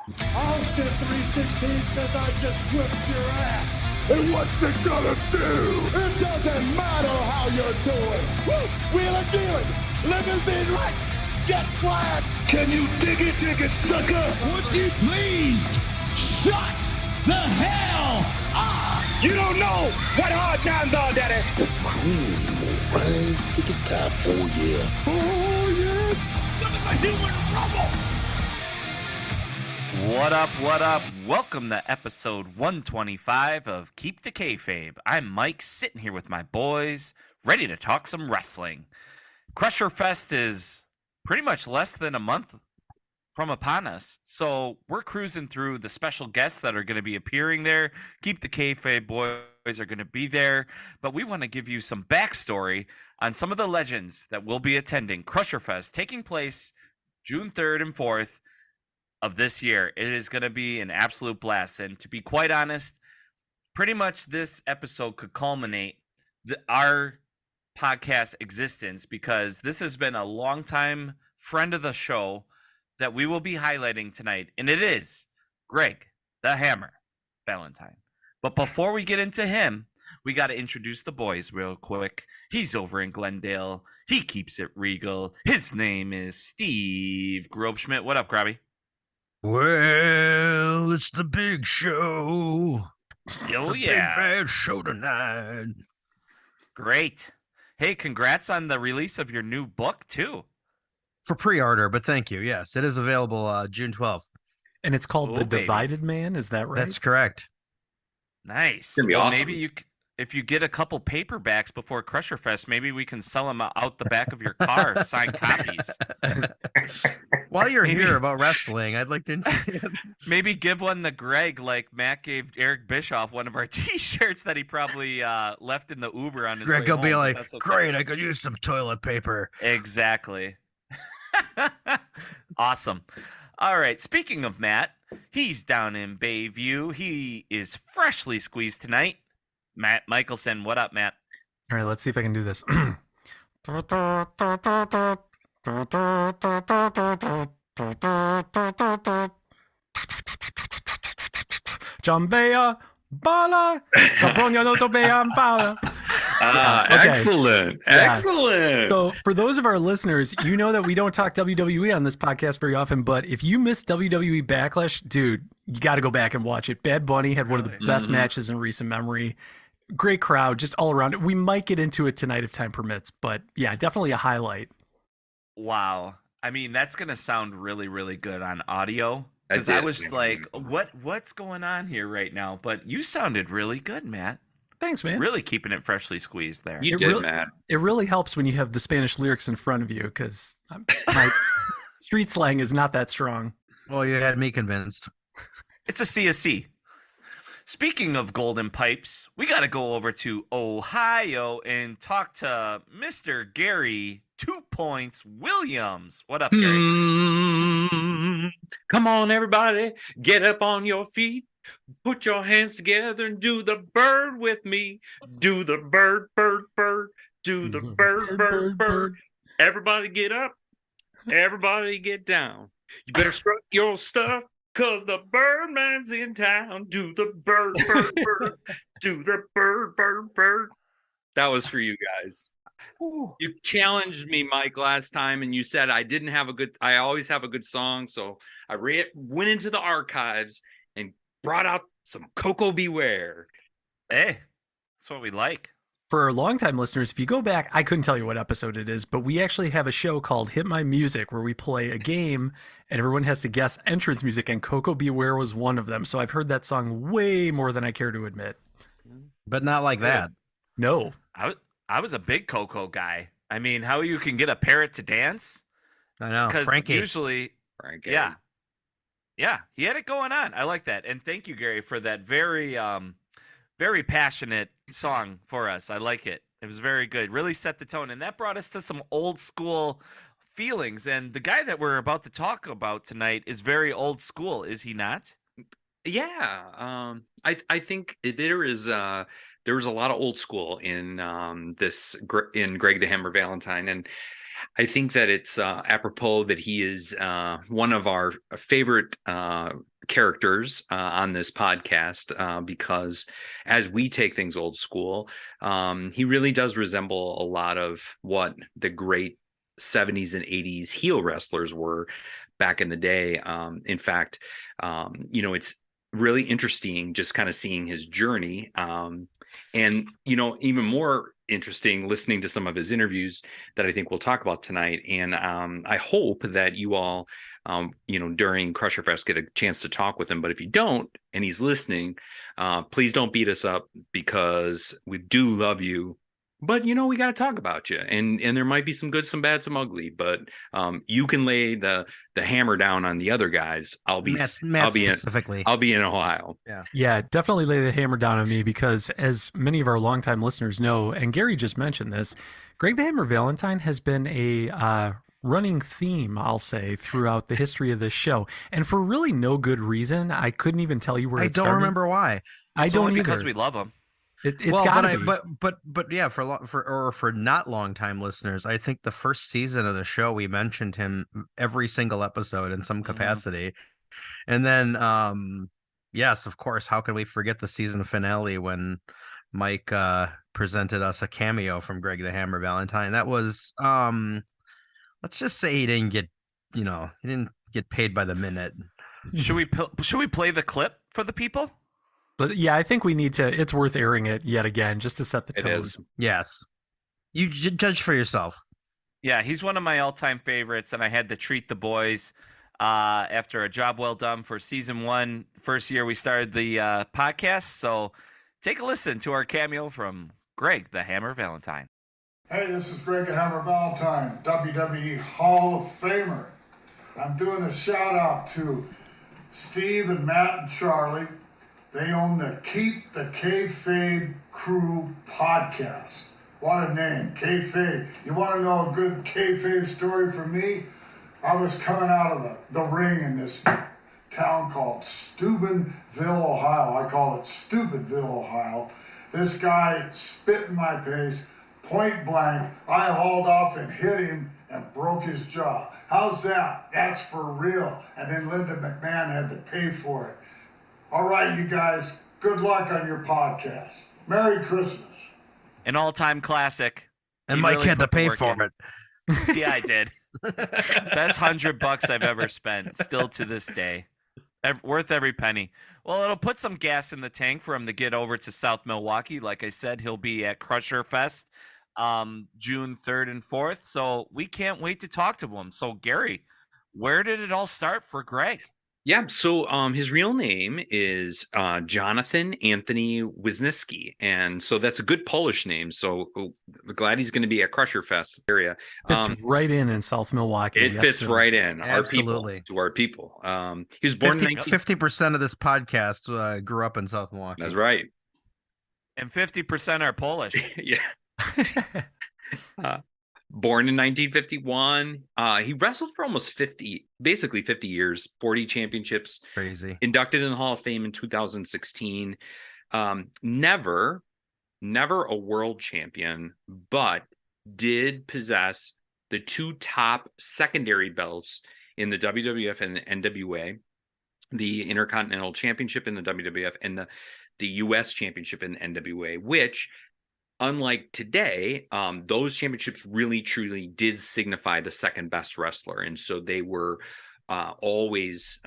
Austin 316 says I just whipped your ass. And what's it gonna do? It doesn't matter how you're doing. Woo! Wheeling, dealing, limousine right, jet flag. Can you dig it, sucker? Would you please shut the hell up? You don't know what hard times are, Daddy. The cream will rise to the top, oh yeah. Oh, yeah. Look at the human rumble. What up, what up? Welcome to episode 125 of Keep the Kayfabe. I'm Mike, sitting here with my boys, ready to talk some wrestling. Crusher Fest is pretty much less than a month from upon us, so we're cruising through the special guests that are going to be appearing there. Keep the Kayfabe boys are going to be there, but we want to give you some backstory on some of the legends that will be attending Crusher Fest, taking place June 3rd and 4th of this year. It is going to be an absolute blast, and to be quite honest, pretty much this episode could culminate our podcast existence, because this has been a long-time friend of the show that we will be highlighting tonight, and it is Greg the Hammer Valentine. But before we get into him, we got to introduce the boys real quick. He's over in Glendale. He keeps it regal. His name is Steve Grobschmidt. What up, Grabby? Well, it's the big show. Oh, the yeah. Big bad show tonight. Great. Hey, congrats on the release of your new book, too. For pre-order, but thank you. Yes, it is available June 12th. And it's called Oh, The baby. Divided Man, is that right? That's correct. Nice. Gonna be Well, awesome. maybe if you get a couple paperbacks before Crusher Fest, maybe we can sell them out the back of your car, signed copies. While you're Maybe- here about wrestling, I'd like to Maybe give one to Greg, like Matt gave Eric Bischoff one of our T-shirts that he probably left in the Uber on his Greg way will be home, but like, that's okay. great, I could use some toilet paper. Exactly. Awesome. All right. Speaking of Matt, he's down in Bayview. He is freshly squeezed tonight. Matt Michelson. What up, Matt? All right, let's see if I can do this. Jambea Bala Caponia no Tobea Bala. Okay. Excellent. Yeah. Excellent. So, for those of our listeners, you know that we don't talk WWE on this podcast very often, but if you missed WWE Backlash, dude, you got to go back and watch it. Bad Bunny had one of the best matches in recent memory. Great crowd, just all around. We might get into it tonight if time permits, but yeah, definitely a highlight. Wow. I mean, that's going to sound really, really good on audio. I Because I did. was like, what's going on here right now? But you sounded really good, Matt. Thanks, man. Really keeping it freshly squeezed there. You It did, really- Matt. It really helps when you have the Spanish lyrics in front of you, because my street slang is not that strong. Well, you had me convinced. It's a CSC. Speaking of golden pipes, we got to go over to Ohio and talk to Mr. Gary 2 Points Williams. What up, Gary? Come on, everybody. Get up on your feet. Put your hands together and do the bird with me. Do the bird, bird, bird. Do the bird, bird, bird. Everybody get up. Everybody get down. You better strut your stuff, cause the Birdman's in town. Do the bird, bird, bird. Do the bird, bird, bird. That was for you guys. You challenged me, Mike, last time, and you said I always have a good song. So I went into the archives and brought out some Coco Beware. Hey, that's what we like. For our longtime listeners, if you go back, I couldn't tell you what episode it is, but we actually have a show called Hit My Music where we play a game and everyone has to guess entrance music, and Coco Beware was one of them. So I've heard that song way more than I care to admit. But not like that. No. I was a big Coco guy. I mean, how you can get a parrot to dance? I know. Because Frankie. usually, Frankie. yeah, he had it going on. I like that, and thank you, Gary, for that very, very passionate song for us. I like it. It was very good. Really set the tone, and that brought us to some old school feelings. And the guy that we're about to talk about tonight is very old school, is he not? Yeah. I think there was a lot of old school in in Greg the Hammer Valentine, and I think that it's apropos that he is one of our favorite characters on this podcast because as we take things old school, he really does resemble a lot of what the great 70s and 80s heel wrestlers were back in the day. In fact, it's really interesting just kind of seeing his journey. And, even more interesting listening to some of his interviews that I think we'll talk about tonight. And I hope that you all, during Crusher Fest get a chance to talk with him. But if you don't, and he's listening, please don't beat us up because we do love you. But, we got to talk about you. And there might be some good, some bad, some ugly. But you can lay the hammer down on the other guys. I'll be specifically. I'll be in Ohio. Yeah, definitely lay the hammer down on me because as many of our longtime listeners know, and Gary just mentioned this, Greg the Hammer Valentine has been a running theme, I'll say, throughout the history of this show. And for really no good reason. I couldn't even tell you where it started. I don't remember why. I don't either. Because we love him. It's gotta be. But yeah, for not long time listeners, I think the first season of the show we mentioned him every single episode in some capacity, and then yes, of course, how can we forget the season finale when Mike presented us a cameo from Greg the Hammer Valentine? That was let's just say he didn't get paid by the minute. Should we play the clip for the people? But yeah, I think we need to. It's worth airing it yet again just to set the tone. It is. Yes, you judge for yourself. Yeah, he's one of my all-time favorites, and I had to treat the boys after a job well done for season 1, first year we started the podcast. So take a listen to our cameo from Greg the Hammer Valentine. Hey, this is Greg the Hammer Valentine, WWE Hall of Famer. I'm doing a shout out to Steve and Matt and Charlie. They own the Keep the Kayfabe Crew podcast. What a name, Kayfabe. You want to know a good kayfabe story from me? I was coming out of the ring in this town called Steubenville, Ohio. I call it Stupidville, Ohio. This guy spit in my face, point blank. I hauled off and hit him and broke his jaw. How's that? That's for real. And then Linda McMahon had to pay for it. All right, you guys, good luck on your podcast. Merry Christmas. An all-time classic. And He Mike really had to put the pay work for in. it. Yeah, I did. Best $100 I've ever spent, still to this day. Worth every penny. Well, it'll put some gas in the tank for him to get over to South Milwaukee. Like I said, he'll be at Crusher Fest June 3rd and 4th. So we can't wait to talk to him. So, Gary, where did it all start for Greg? Yeah, so his real name is Jonathan Anthony Wisniewski, and so that's a good Polish name. So glad he's going to be at Crusher Fest area. Fits right in South Milwaukee. It fits right in. Absolutely. Our people. He was born 50% of this podcast grew up in South Milwaukee. That's right. And 50% are Polish. Yeah. Born in 1951, he wrestled for almost 50 years, 40 championships. Crazy. Inducted in the Hall of Fame in 2016. Never a world champion, but did possess the 2 top secondary belts in the WWF and the NWA, the Intercontinental Championship in the WWF and the US Championship in the NWA, which, unlike today, those championships really truly did signify the second best wrestler. And so they were always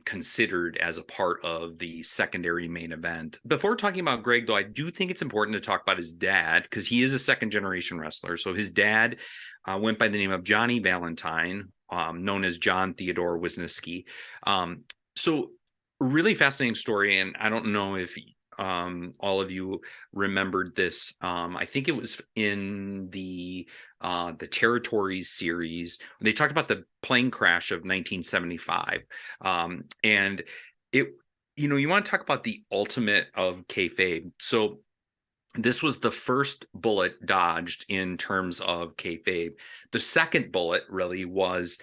considered as a part of the secondary main event. Before talking about Greg, though, I do think it's important to talk about his dad because he is a second generation wrestler. So his dad went by the name of Johnny Valentine, known as John Theodore Wisniewski. So really fascinating story. And I don't know if all of you remembered this. I think it was in the Territories series. They talked about the plane crash of 1975. And it, you want to talk about the ultimate of kayfabe. So this was the first bullet dodged in terms of kayfabe. The second bullet really was,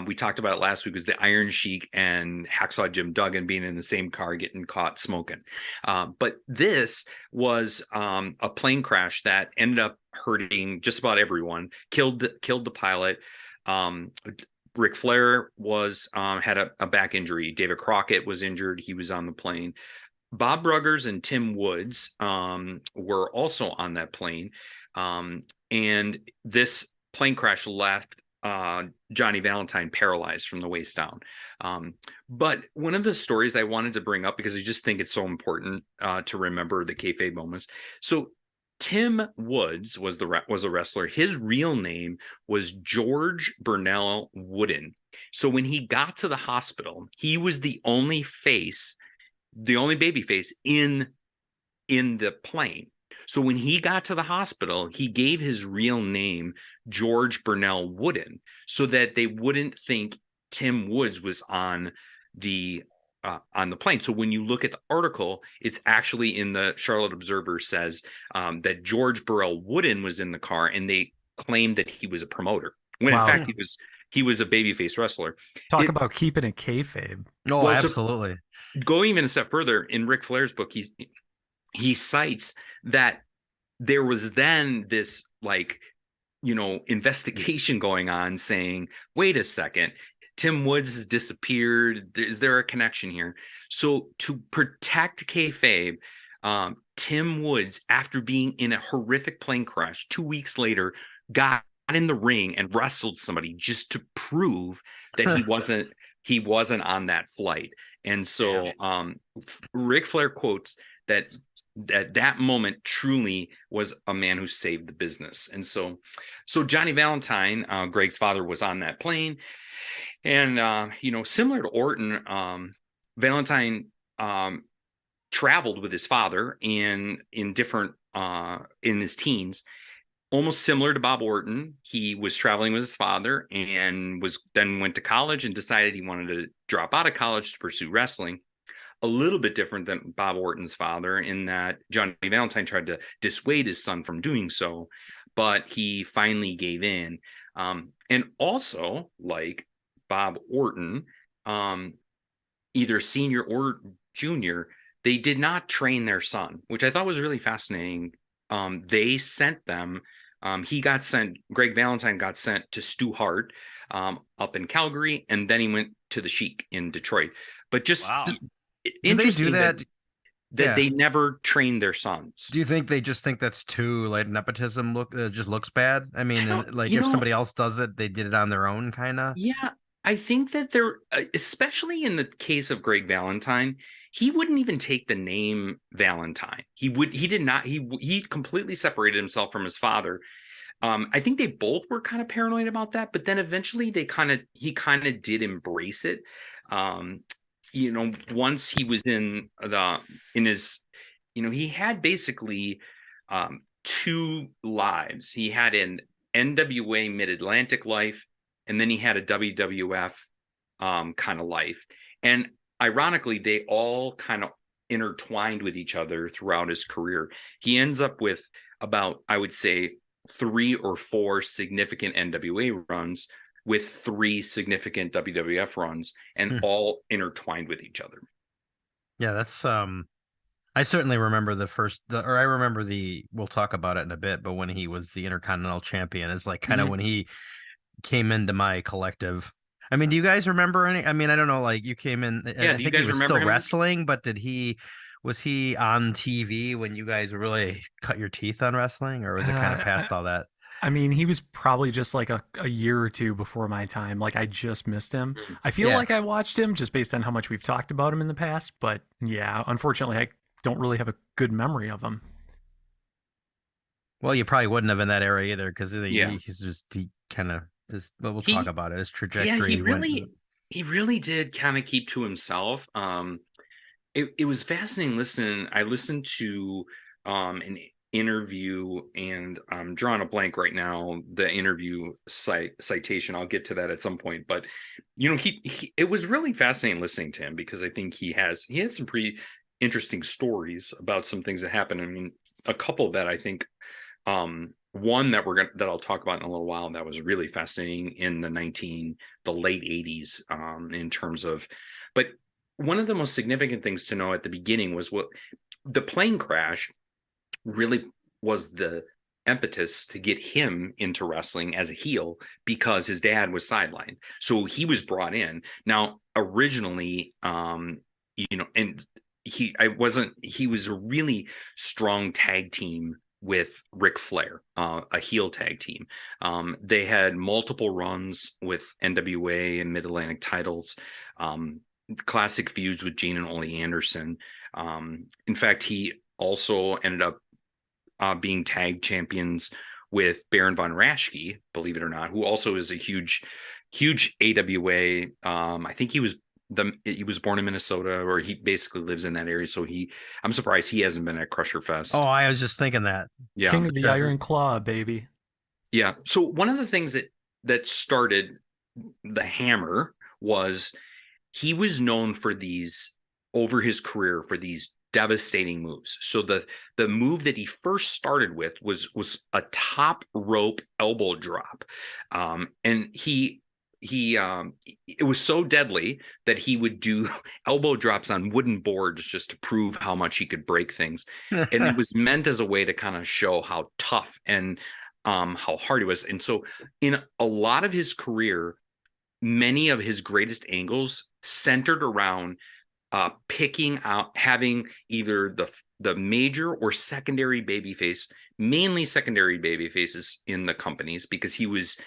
we talked about it last week, was the Iron Sheik and Hacksaw Jim Duggan being in the same car getting caught smoking. But this was a plane crash that ended up hurting just about everyone, killed the pilot. Ric Flair was had a back injury. David Crockett was injured. He was on the plane. Bob Ruggers and Tim Woods were also on that plane. And this plane crash left Johnny Valentine paralyzed from the waist down. But one of the stories I wanted to bring up, because I just think it's so important to remember the kayfabe moments. So Tim Woods was a wrestler. His real name was George Burnell Wooden. So when he got to the hospital, he was the only baby face in the plane. So when he got to the hospital, he gave his real name George Burnell Wooden so that they wouldn't think Tim Woods was on the plane. So when you look at the article, it's actually in the Charlotte Observer says that George Burrell Wooden was in the car, and they claimed that he was a promoter when in fact he was a babyface wrestler. Talk about keeping it kayfabe. Oh, well, absolutely. Going even a step further, in Ric Flair's book, he cites that there was then this investigation going on saying, wait a second, Tim Woods has disappeared. Is there a connection here? So to protect kayfabe, Tim Woods, after being in a horrific plane crash 2 weeks later, got in the ring and wrestled somebody just to prove that he wasn't on that flight. And so Ric Flair quotes that moment truly was a man who saved the business. And so Johnny Valentine, Greg's father, was on that plane. And, similar to Orton, Valentine traveled with his father in different in his teens, almost similar to Bob Orton. He was traveling with his father and went to college and decided he wanted to drop out of college to pursue wrestling. A little bit different than Bob Orton's father, in that Johnny Valentine tried to dissuade his son from doing so, but he finally gave in. And also, like Bob Orton, either senior or junior, they did not train their son, which I thought was really fascinating. They sent them. Greg Valentine got sent to Stu Hart up in Calgary, and then he went to the Sheik in Detroit. But just interesting that they never trained their sons. Do you think they just think that's too nepotism just looks bad? I mean, if somebody else does it, they did it on their own, kind of. Yeah, I think that they're, especially in the case of Greg Valentine, he wouldn't even take the name Valentine. He completely separated himself from his father. I think they both were kind of paranoid about that, but then eventually he kind of did embrace it. Once he was he had basically two lives. He had an NWA Mid-Atlantic life, and then he had a WWF kind of life. And ironically, they all kind of intertwined with each other throughout his career. He ends up with about, I would say, 3 or 4 significant NWA runs with 3 significant WWF runs, and all intertwined with each other. Yeah, that's I certainly remember we'll talk about it in a bit, but when he was the Intercontinental Champion, is kind of when he came into my collective. I mean, do you guys remember any? I mean, I don't know, you came in. Yeah, I think he was still wrestling, but was he on TV when you guys really cut your teeth on wrestling, or was it kind of past all that? I mean, he was probably just a year or two before my time. I just missed him. I feel like I watched him just based on how much we've talked about him in the past. But yeah, unfortunately, I don't really have a good memory of him. Well, you probably wouldn't have in that area either, because he kind of is. But we'll talk about it. His trajectory. Yeah, he really did kind of keep to himself. It was fascinating listening. I listened to an interview, and I'm drawing a blank right now, the interview citation. I'll get to that at some point, but it was really fascinating listening to him, because I think he had some pretty interesting stories about some things that happened. I mean, a couple that I think one that I'll talk about in a little while, that was really fascinating in the late 80s in terms of, but one of the most significant things to know at the beginning was what the plane crash really was the impetus to get him into wrestling as a heel because his dad was sidelined. So he was brought in. Now, originally, and he was a really strong tag team with Ric Flair, a heel tag team. They had multiple runs with NWA and Mid-Atlantic titles, classic feuds with Gene and Ole Anderson. In fact, he also ended up being tag champions with Baron von Raschke, believe it or not, who also is a huge AWA. I think he was born in Minnesota, or he basically lives in that area. So I'm surprised he hasn't been at Crusher Fest. Oh, I was just thinking that. Yeah. King of the Iron Claw, baby. Yeah. So one of the things that started the Hammer was he was known for these, over his career, for these devastating moves. So the move that he first started with was a top rope elbow drop. And it was so deadly that he would do elbow drops on wooden boards just to prove how much he could break things. And it was meant as a way to kind of show how tough and how hard he was. And so in a lot of his career, many of his greatest angles centered around picking out, having either the major or secondary babyface, mainly secondary babyfaces in the companies, because he was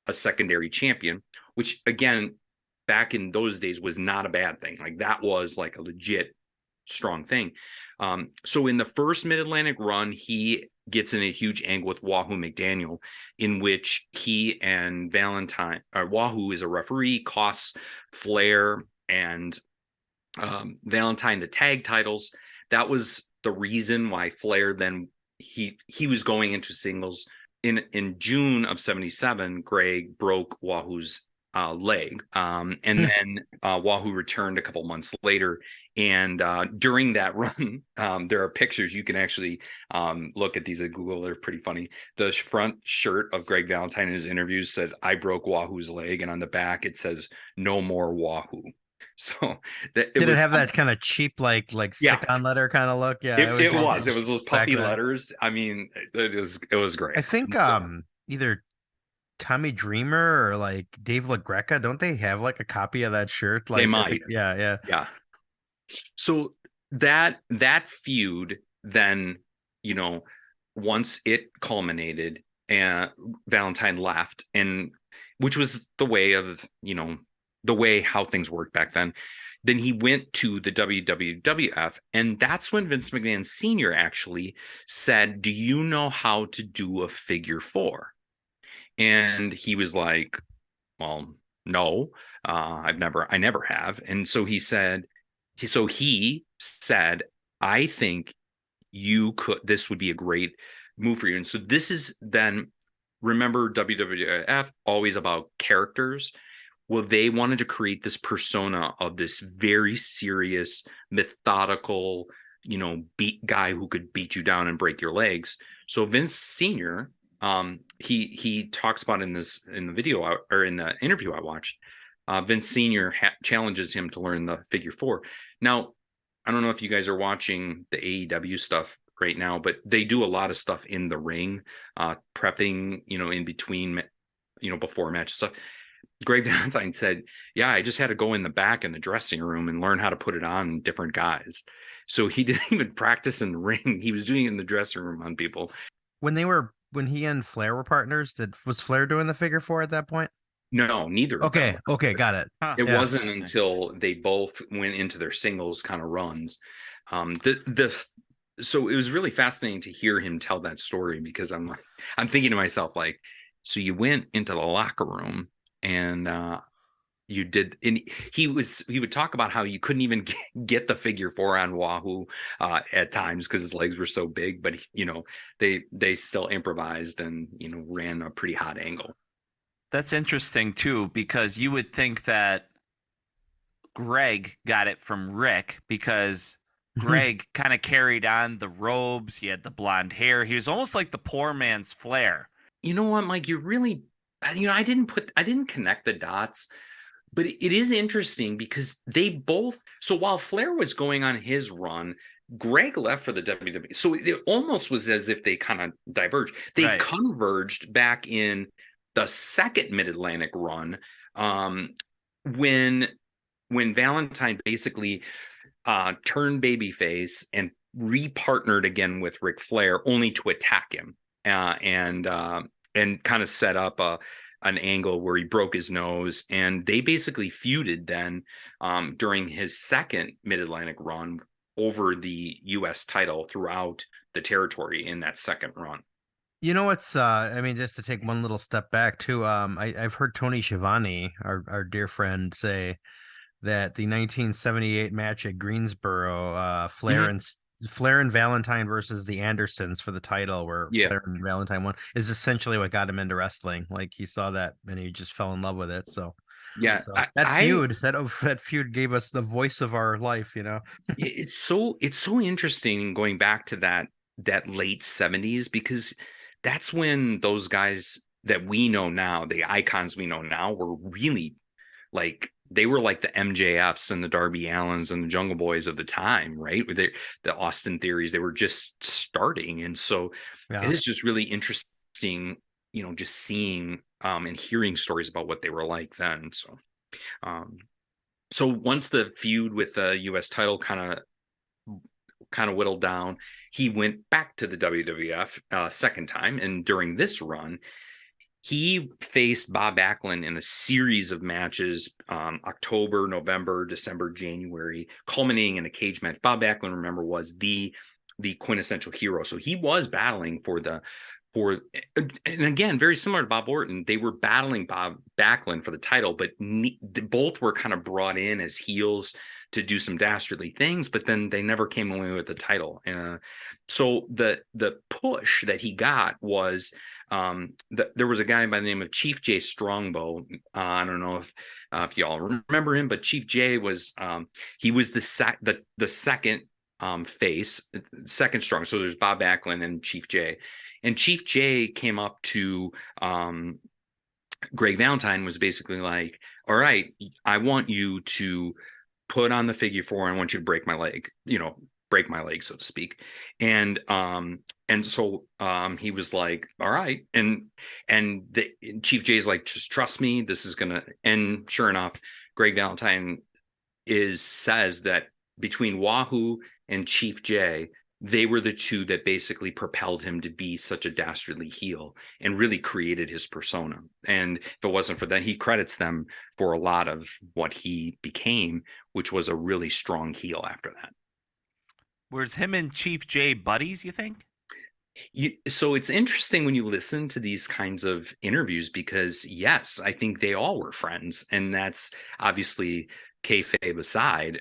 a secondary champion, which again, back in those days was not a bad thing. Like that was like a legit strong thing. So in the first Mid-Atlantic run, he gets in a huge angle with Wahoo McDaniel, in which he and Wahoo is a referee, costs Flair and Valentine the tag titles. That was the reason why Flair then he was going into singles. In June of 77, Greg broke Wahoo's leg, and then Wahoo returned a couple months later. And during that run, there are pictures. You can actually look at these at Google. They're pretty funny. The front shirt of Greg Valentine in his interviews said, "I broke Wahoo's leg," and on the back it says, "No more Wahoo." So did it have that kind of cheap like stick-on letter kind of look? Yeah, it was those puppy letters. I mean, it was great. I think either Tommy Dreamer or like Dave LaGreca, don't they have like a copy of that shirt? Like, they might. Yeah. So that feud then, once it culminated and Valentine left, and which was the way of, the way how things worked back then. Then he went to the WWF, and that's when Vince McMahon Sr. actually said, "Do you know how to do a figure four?" And he was like, "Well, no, I never have." And so he said, "I think this would be a great move for you." And so this is then, remember, WWF always about characters. Well, they wanted to create this persona of this very serious, methodical, beat guy who could beat you down and break your legs. So Vince Sr., he talks about in the video or in the interview I watched, Vince Sr. challenges him to learn the figure four. Now, I don't know if you guys are watching the AEW stuff right now, but they do a lot of stuff in the ring, prepping, in between, before match stuff. Greg Valentine said, "Yeah, I just had to go in the back in the dressing room and learn how to put it on different guys." So he didn't even practice in the ring. He was doing it in the dressing room on people. When he and Flair were partners, was Flair doing the figure four at that point? No, neither. Okay, got it. It wasn't until they both went into their singles kind of runs. So it was really fascinating to hear him tell that story, because I'm thinking to myself, like, so you went into the locker room and you did, and he would talk about how you couldn't even get the figure four on Wahoo at times because his legs were so big, but they still improvised and ran a pretty hot angle. That's interesting too, because you would think that Greg got it from Rick, because Greg kind of carried on the robes. He had the blonde hair. He was almost like the poor man's Flair. You know what, Mike? I didn't connect the dots, but it is interesting because they both. So while Flair was going on his run, Greg left for the WWE. So it almost was as if they kind of diverged. They Right. converged back in the second Mid-Atlantic run, when Valentine basically turned babyface and repartnered again with Ric Flair, only to attack him and kind of set up an angle where he broke his nose, and they basically feuded then during his second Mid-Atlantic run over the U.S. title throughout the territory in that second run. You know what's I mean, just to take one little step back too, I've heard Tony Schiavone, our dear friend, say that the 1978 match at Greensboro, Flair and Valentine versus the Andersons for the title, where Flair and Valentine won, is essentially what got him into wrestling. Like, he saw that and he just fell in love with it. So that feud gave us the voice of our life, you know. It's so interesting going back to that late 70s, because that's when those guys that we know now, the icons we know now, were really like, they were like the MJFs and the Darby Allins and the Jungle Boys of the time, right? The Austin Theories, they were just starting. And so it is just really interesting, you know, just seeing and hearing stories about what they were like then. So once the feud with the U.S. title kind of whittled down, he went back to the WWF second time. And during this run, he faced Bob Backlund in a series of matches, October, November, December, January, culminating in a cage match. Bob Backlund, remember, was the quintessential hero. So he was battling and again, very similar to Bob Orton, they were battling Bob Backlund for the title, but both were kind of brought in as heels to do some dastardly things, but then they never came away with the title. So the push that he got was, there was a guy by the name of Chief J Strongbow. I don't know if y'all remember him, but Chief J was he was the second face, second strong. So there's Bob Backlund and Chief J, and Chief J came up to Greg Valentine, was basically like, "All right, I want you to put on the figure four. I want you to break my leg, so to speak." And so he was like, "All right." And the Chief J's like, "Just trust me, this is gonna." And sure enough, Greg Valentine says that between Wahoo and Chief J, they were the two that basically propelled him to be such a dastardly heel and really created his persona. And if it wasn't for that, he credits them for a lot of what he became, which was a really strong heel after that. Where's him and Chief J buddies, you think? So it's interesting when you listen to these kinds of interviews, because yes, I think they all were friends, and that's obviously kayfabe aside.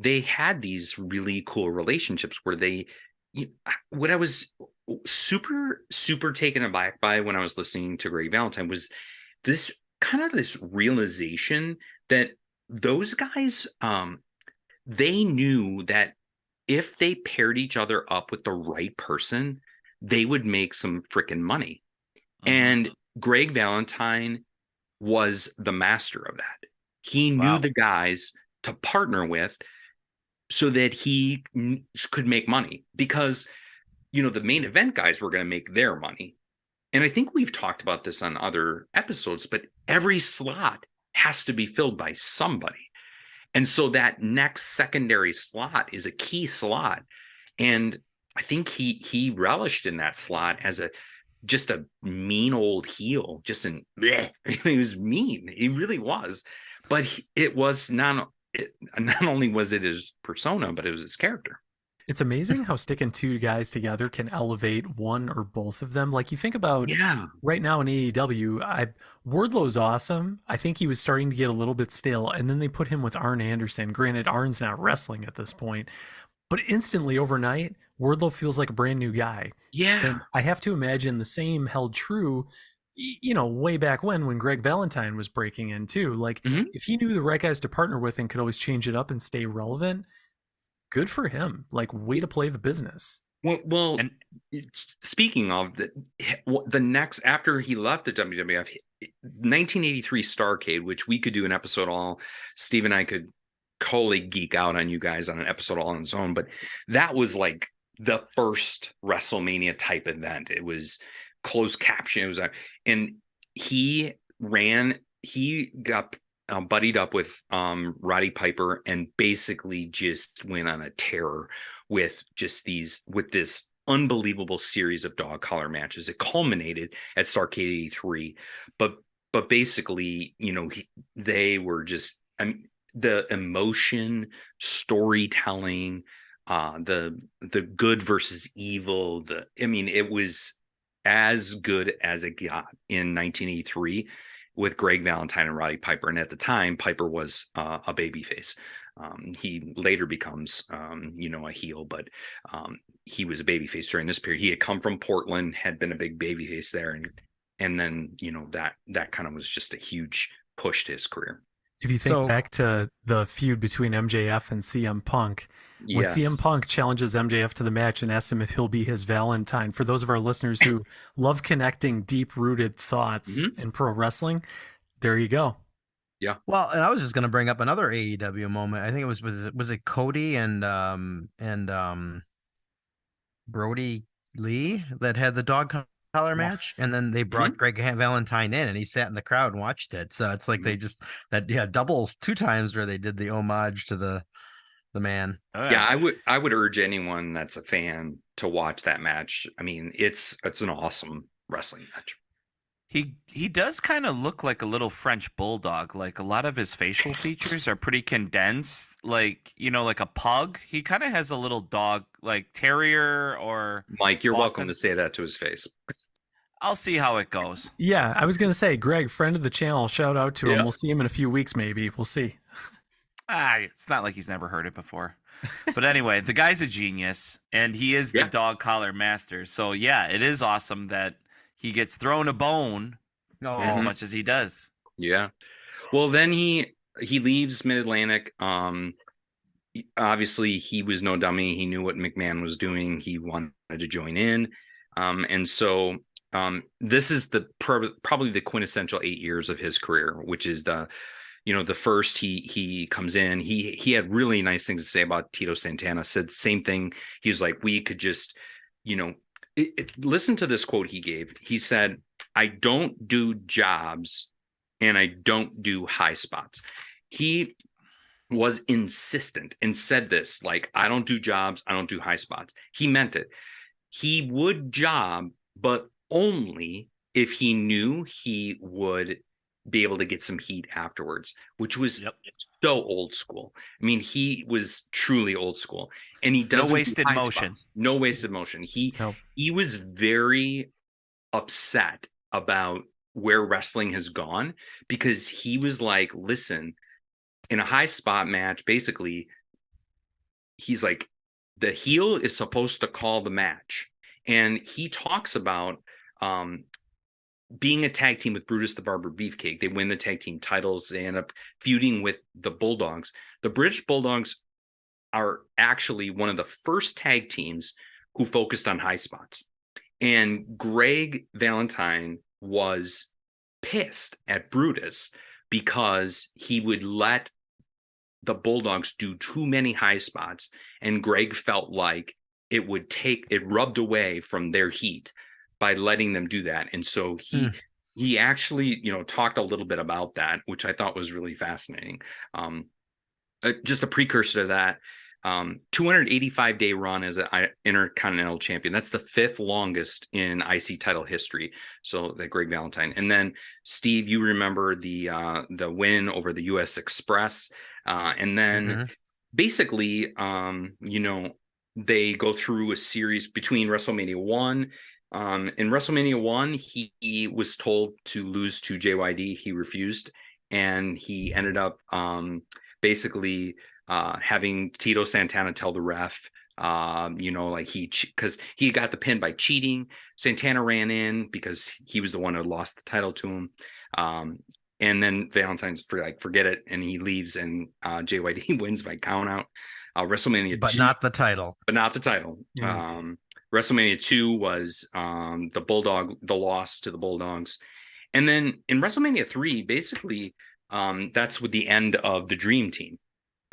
They had these really cool relationships where what I was super taken aback by when I was listening to Greg Valentine was this realization that those guys, they knew that if they paired each other up with the right person, they would make some freaking money. And Greg Valentine was the master of that. He knew the guys to partner with so that he could make money, because, the main event guys were going to make their money. And I think we've talked about this on other episodes, but every slot has to be filled by somebody. And so that next secondary slot is a key slot. And I think he relished in that slot as just a mean old heel, he was mean. He really was. But it was not only was it his persona, but it was his character. It's amazing how sticking two guys together can elevate one or both of them. Like, you think about right now in AEW, Wardlow's awesome. I think he was starting to get a little bit stale, and then they put him with Arn Anderson. Granted, Arn's not wrestling at this point, but instantly overnight, Wardlow feels like a brand new guy. Yeah. And I have to imagine the same held true, way back when Greg Valentine was breaking in too. Like, if he knew the right guys to partner with and could always change it up and stay relevant, good for him. Like, way to play the business. Well, and speaking of the next, after he left the WWF, 1983 Starrcade, which we could do an episode all, Steve and I could totally geek out on you guys on an episode all on its own, but that was like the first WrestleMania type event. It was closed caption. It was and he got buddied up with Roddy Piper and basically just went on a terror with this unbelievable series of dog collar matches. It culminated at Starrcade 83, but basically, they were just, I mean, the emotion, storytelling, the good versus evil, it was as good as it got in 1983 with Greg Valentine and Roddy Piper. And at the time, Piper was a babyface. He later becomes, a heel, but he was a babyface during this period. He had come from Portland, had been a big babyface there, and then that kind of was just a huge push to his career. If you think back to the feud between MJF and CM Punk, when CM Punk challenges MJF to the match and asks him if he'll be his Valentine, for those of our listeners who love connecting deep-rooted thoughts in pro wrestling, there you go. Yeah. Well, and I was just going to bring up another AEW moment. I think it was it Cody and Brody Lee that had the dog collar match, and then they brought Greg Valentine in, and he sat in the crowd and watched it. So it's like they just double 2 times where they did the homage to the man. Yeah, I would urge anyone that's a fan to watch that match. I mean, it's an awesome wrestling match. He does kind of look like a little French bulldog. Like a lot of his facial features are pretty condensed, like like a pug. He kind of has a little dog, like terrier or Mike. You're Boston. welcome to say that to his face. I'll see how it goes. Yeah, I was gonna say, Greg, friend of the channel, shout out to him. We'll see him in a few weeks, maybe. We'll see. It's not like he's never heard it before. But anyway, the guy's a genius, and he is the dog collar master. So yeah, it is awesome that he gets thrown a bone as much as he does. Yeah. Well, then he leaves Mid-Atlantic. Obviously, he was no dummy. He knew what McMahon was doing. He wanted to join in. And so this is probably the quintessential 8 years of his career, which is the first he comes in. He had really nice things to say about Tito Santana. Said same thing. He's like, we could just, listen to this quote he gave. He said, "I don't do jobs and I don't do high spots." He was insistent and said this, like, I don't do jobs, I don't do high spots. He meant it. He would job, but only if he knew he would be able to get some heat afterwards, which was so old school. I mean, he was truly old school, and he doesn't no wasted motion. No wasted motion. He was very upset about where wrestling has gone, because he was like, listen, in a high spot match, basically, he's like, the heel is supposed to call the match. And he talks about being a tag team with Brutus the Barber Beefcake. They win the tag team titles. They end up feuding with the Bulldogs. The British Bulldogs are actually one of the first tag teams who focused on high spots. And Greg Valentine was pissed at Brutus because he would let the Bulldogs do too many high spots. And Greg felt like it rubbed away from their heat by letting them do that. And so he actually, talked a little bit about that, which I thought was really fascinating. Just a precursor to that, 285-day run as an Intercontinental Champion. That's the 5th longest in IC title history. So that Greg Valentine. And then Steve, you remember the win over the US Express. And then basically, they go through a series between WrestleMania 1. In WrestleMania 1, he was told to lose to JYD. He refused, and he ended up basically having Tito Santana tell the ref, because he got the pin by cheating. Santana ran in because he was the one who lost the title to him. And then Valentine's forget it, and he leaves, and JYD wins by count out. WrestleMania 2, not the title. But not the title. WrestleMania 2 was the loss to the Bulldogs. And then in WrestleMania 3, basically, that's with the end of the Dream Team,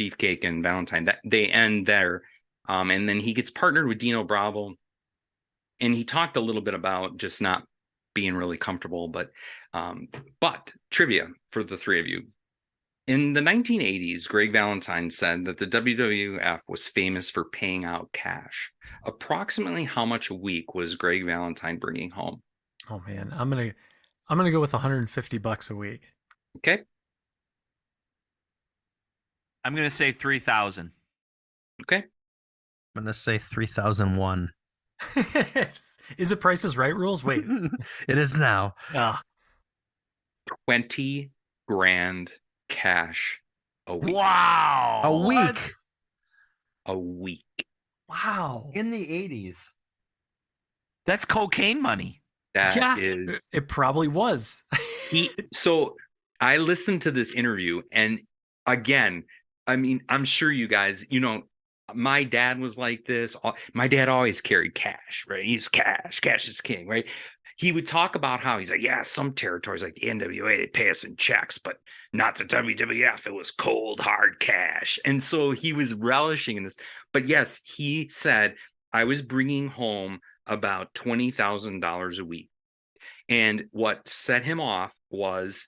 Beefcake and Valentine, that they end there. And then he gets partnered with Dino Bravo. And he talked a little bit about just not being really comfortable, but trivia for the three of you. In the 1980s, Greg Valentine said that the WWF was famous for paying out cash. Approximately how much a week was Greg Valentine bringing home? Oh man, I'm gonna go with $150 a week. Okay. I'm gonna say 3,000. Okay. I'm gonna say 3001. Is it Price is Right rules? Wait. It is now. 20 grand cash a week. Wow. A week. What? A week. Wow. In the 80s. That's cocaine money. That Yeah, is it probably was. so I listened to this interview, and again, I mean, I'm sure you guys, my dad was like this. My dad always carried cash, right? He's cash is king, right? He would talk about how he's like, yeah, some territories like the NWA, they pay us in checks, but not the WWF. It was cold, hard cash. And so he was relishing in this. But yes, he said, I was bringing home about $20,000 a week. And what set him off was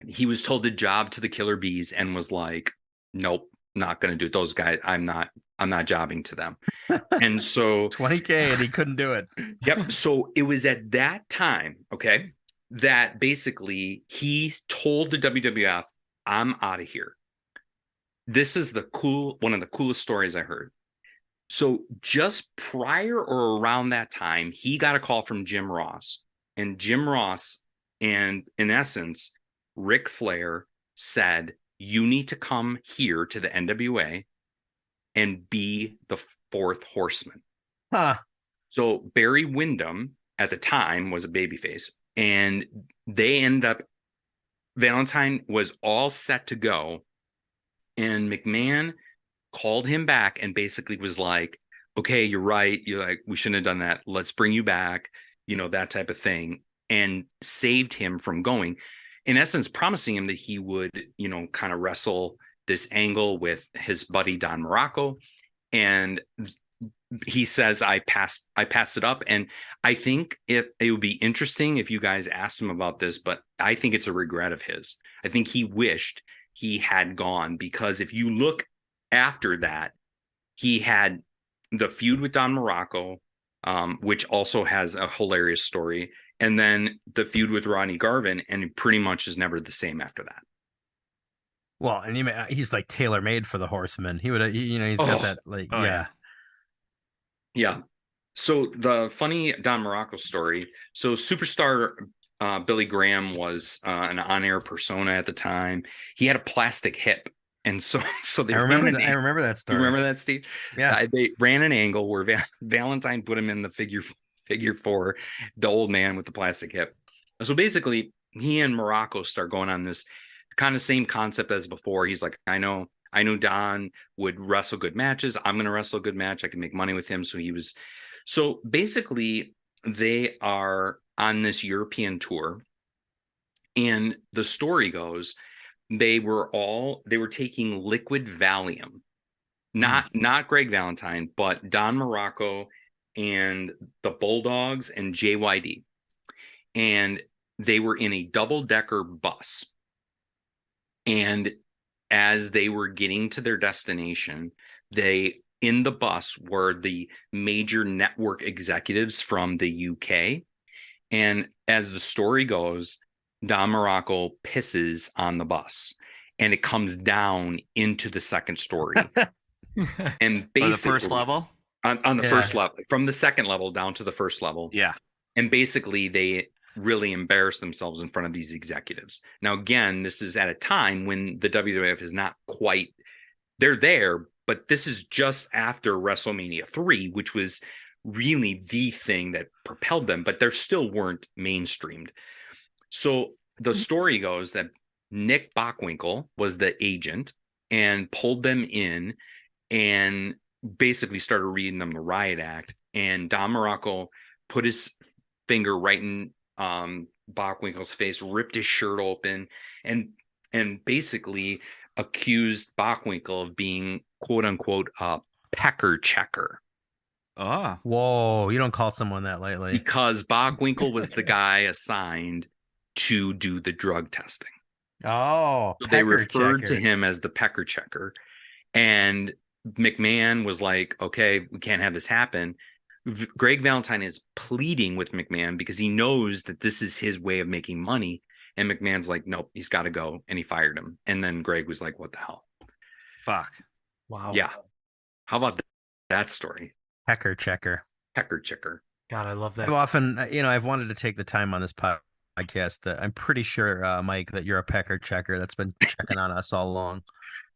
he was told to job to the Killer Bees and was like, nope, not going to do it. Those guys, I'm not jobbing to them. And so 20K and he couldn't do it. Yep. So it was at that time, okay, that basically he told the WWF, I'm out of here. This is one of the coolest stories I heard. So just prior or around that time, he got a call from Jim Ross. And Jim Ross, and in essence, Ric Flair said, you need to come here to the NWA and be the fourth horseman. Huh. So Barry Windham at the time was a babyface, and they end up, Valentine was all set to go, and McMahon called him back and basically was like, okay, you're right. You're like, we shouldn't have done that. Let's bring you back, that type of thing, and saved him from going. In essence, promising him that he would, kind of wrestle this angle with his buddy Don Morocco. And he says, I passed it up. And I think it would be interesting if you guys asked him about this, but I think it's a regret of his. I think he wished he had gone, because if you look after that, he had the feud with Don Morocco, which also has a hilarious story. And then the feud with Rodney Garvin, and it pretty much is never the same after that. Well, and he's like tailor-made for the Horseman. He's got that yeah. Yeah. So the funny Don Morocco story. So superstar Billy Graham was an on-air persona at the time. He had a plastic hip. And so they I remember that story. You remember that, Steve? Yeah. They ran an angle where Valentine put him in the figure four, the old man with the plastic hip. So basically, he and Morocco start going on this kind of same concept as before. He's like, I know Don would wrestle good matches. I'm going to wrestle a good match. I can make money with him. So basically, they are on this European tour. And the story goes, they were taking liquid Valium, not Greg Valentine, but Don Morocco and the Bulldogs and JYD. And they were in a double-decker bus. And as they were getting to their destination, in the bus were the major network executives from the UK. And as the story goes, Don Morocco pisses on the bus, and it comes down into the second story. And basically, the first level? On the first level, from the second level down to the first level. Yeah. And basically, they really embarrass themselves in front of these executives. Now, again, this is at a time when the WWF is not quite, they're there, but this is just after WrestleMania 3, which was really the thing that propelled them, but they still weren't mainstreamed. So the story goes that Nick Bockwinkel was the agent and pulled them in and basically started reading them the riot act. And Don Morocco put his finger right in Bockwinkel's face, ripped his shirt open, and basically accused Bockwinkel of being quote unquote a pecker checker. Oh, Whoa, you don't call someone that lightly. Because Bockwinkel was the guy assigned to do the drug testing. Oh, So they referred to checker. him as the pecker checker. And McMahon was like, okay, we can't have this happen. Greg Valentine is pleading with McMahon because he knows that this is his way of making money. And McMahon's like, nope, he's got to go. And he fired him. And then Greg was like, what the hell? fuck. Wow. Yeah. How about that story? Pecker checker. Pecker checker. God, I love that. I've often, I've wanted to take the time on this podcast that I'm pretty sure, Mike, that you're a pecker checker that's been checking on us all along.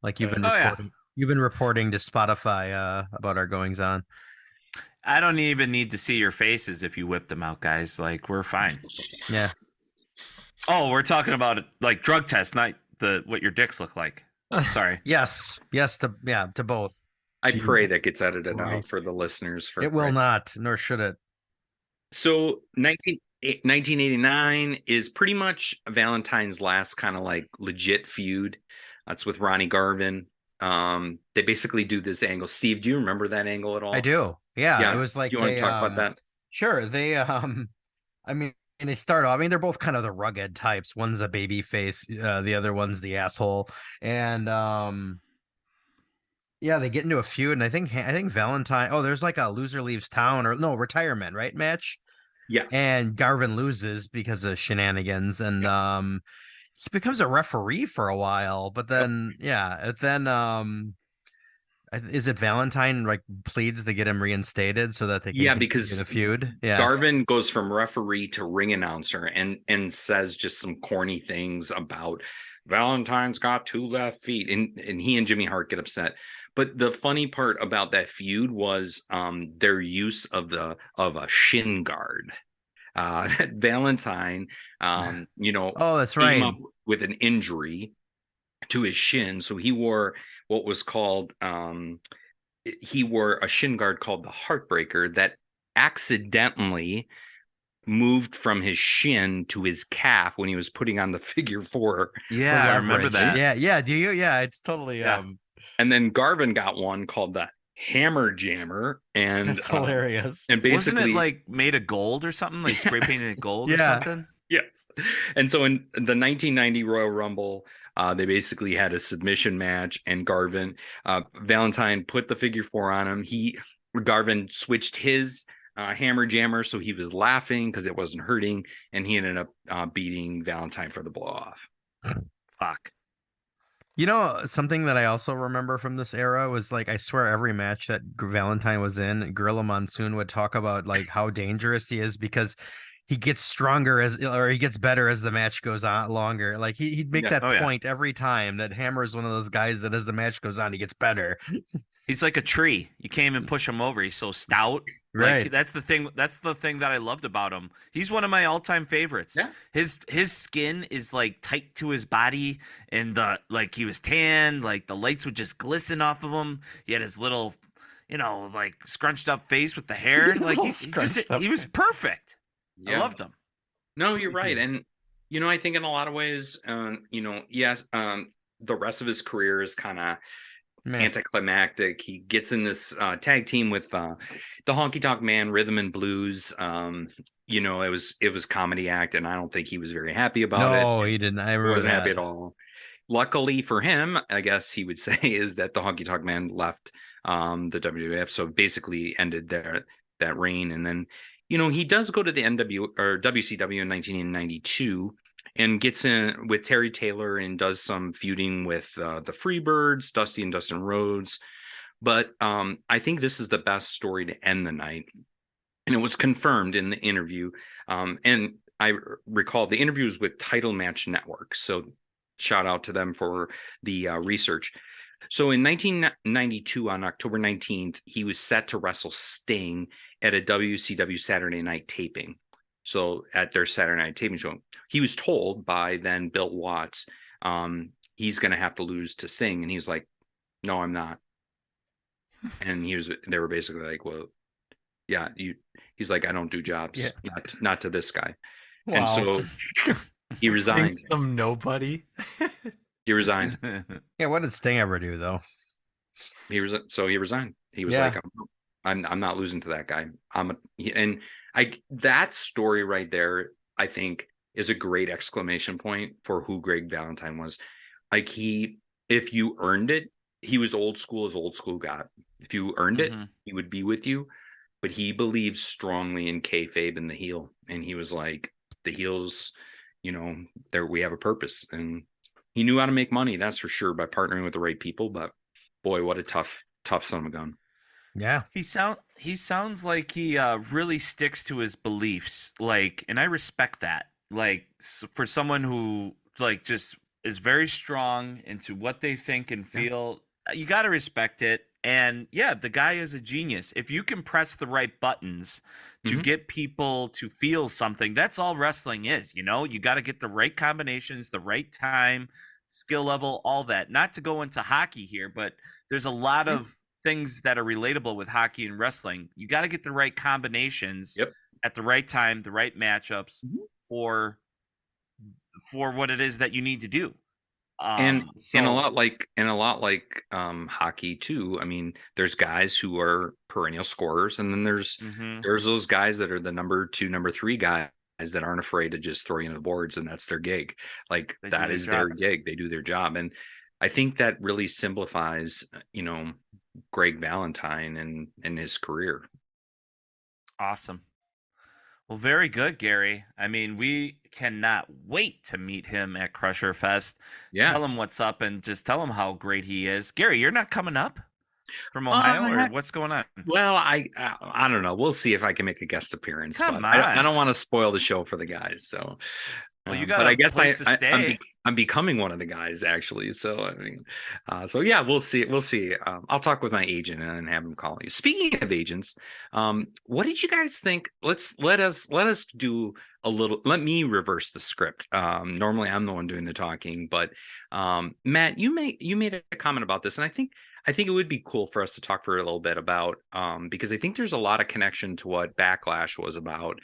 Like you've been reporting. You've been reporting to Spotify about our goings on. I don't even need to see your faces if you whip them out, guys. Like, we're fine. Yeah. Oh, we're talking about like drug tests, not what your dicks look like. Sorry. Yes. To both. I pray Jesus that gets edited out Christ. for the listeners. It will not, nor should it. So 1989 is pretty much Valentine's last kind of like legit feud. It's with Ronnie Garvin. They basically do this angle. Steve, do you remember that angle at all? I do. Yeah. It was like you want to talk about that? Sure. They they start off. I mean, they're both kind of the rugged types. One's a baby face, the other one's the asshole. And they get into a feud, and I think Valentine. Oh, there's like a loser leaves town or no retirement, right? Match. Yes. And Garvin loses because of shenanigans, and he becomes a referee for a while. But then, is it Valentine like pleads to get him reinstated so that they can continue because the feud? Yeah, Garvin goes from referee to ring announcer and says just some corny things about Valentine's got 2 left feet, and he and Jimmy Hart get upset. But the funny part about that feud was their use of a shin guard. Valentine, oh, that's right, came up with an injury to his shin, so he wore what was called he wore a shin guard called the Heartbreaker that accidentally moved from his shin to his calf when he was putting on the figure 4. Yeah, I remember that. Yeah. Do you? Yeah, it's totally. And then Garvin got one called the Hammer Jammer, and that's hilarious. And basically, wasn't it like made of gold or something? Like spray painted it gold or something? Yes. And so in the 1990 Royal Rumble, they basically had a submission match, and Valentine put the figure 4 on him. Garvin switched his Hammer Jammer, so he was laughing because it wasn't hurting, and he ended up beating Valentine for the blow off. Fuck. Something that I also remember from this era was like, I swear every match that Valentine was in, Gorilla Monsoon would talk about like how dangerous he is because he gets stronger or he gets better as the match goes on longer. Like he'd make that point every time that Hammer is one of those guys that as the match goes on, he gets better. He's like a tree. You can't even push him over. He's so stout. Right. Like, that's the thing. That's the thing that I loved about him. He's one of my all-time favorites. Yeah. His skin is like tight to his body, and he was tan. Like the lights would just glisten off of him. He had his little, like scrunched up face with the hair. Like he was perfect. Yeah. I loved him. No, you're right. And I think in a lot of ways, yes, the rest of his career is kind of anticlimactic. He gets in this tag team with the Honky Tonk Man, Rhythm and Blues. It was comedy act, and I don't think he was very happy about it. No, he didn't. I wasn't happy at all. Luckily for him, I guess he would say, is that the Honky Tonk Man left the WWF, so basically ended that reign. And then he does go to the WCW in 1992 and gets in with Terry Taylor and does some feuding with the Freebirds, Dusty and Dustin Rhodes. But I think this is the best story to end the night. And it was confirmed in the interview. And I recall the interview was with Title Match Network. So shout out to them for the research. So in 1992, on October 19th, he was set to wrestle Sting at a WCW Saturday night taping. So at their Saturday night taping show, he was told by then Bill Watts, he's going to have to lose to Sting. And he's like, no, I'm not. And they were basically like, well, yeah, he's like, I don't do jobs, not to this guy. Wow. And so he resigned. Some nobody. He resigned. Yeah, what did Sting ever do though? He resigned. He was Yeah. like, I'm not losing to that guy. That story right there, I think, is a great exclamation point for who Greg Valentine was. Like if you earned it, he was old school as old school got. If you earned it, he would be with you. But he believes strongly in kayfabe and the heel, and he was like, the heels, there we have a purpose, and he knew how to make money. That's for sure by partnering with the right people. But boy, what a tough son of a gun. Yeah. He sounds like he really sticks to his beliefs, like, and I respect that. Like, for someone who like just is very strong into what they think and feel, you got to respect it. And yeah, the guy is a genius. If you can press the right buttons to get people to feel something, that's all wrestling is. You got to get the right combinations, the right time, skill level, all that. Not to go into hockey here, but there's a lot of things that are relatable with hockey and wrestling. You got to get the right combinations at the right time, the right matchups for what it is that you need to do. And a lot like hockey too. I mean, there's guys who are perennial scorers, and then there's those guys that are the number 2, number 3 guys that aren't afraid to just throw you into the boards, and that's their gig. Like, that is their gig. They do their job. And I think that really simplifies, Greg Valentine and his career. Awesome. Well, very good, Gary. I mean, we cannot wait to meet him at Crusher Fest. Yeah. Tell him what's up and just tell him how great he is. Gary, you're not coming up from Ohio, or what's going on? Well, I don't know. We'll see if I can make a guest appearance. Come on. I don't want to spoil the show for the guys. So, well, you got but a I guess place to stay. I'm becoming one of the guys, actually. So I mean, yeah, we'll see. I'll talk with my agent and have him call you. Speaking of agents, what did you guys think? Let us do a little. Let me reverse the script. Normally I'm the one doing the talking, but Matt, you made a comment about this, and I think it would be cool for us to talk for a little bit about, because I think there's a lot of connection to what Backlash was about,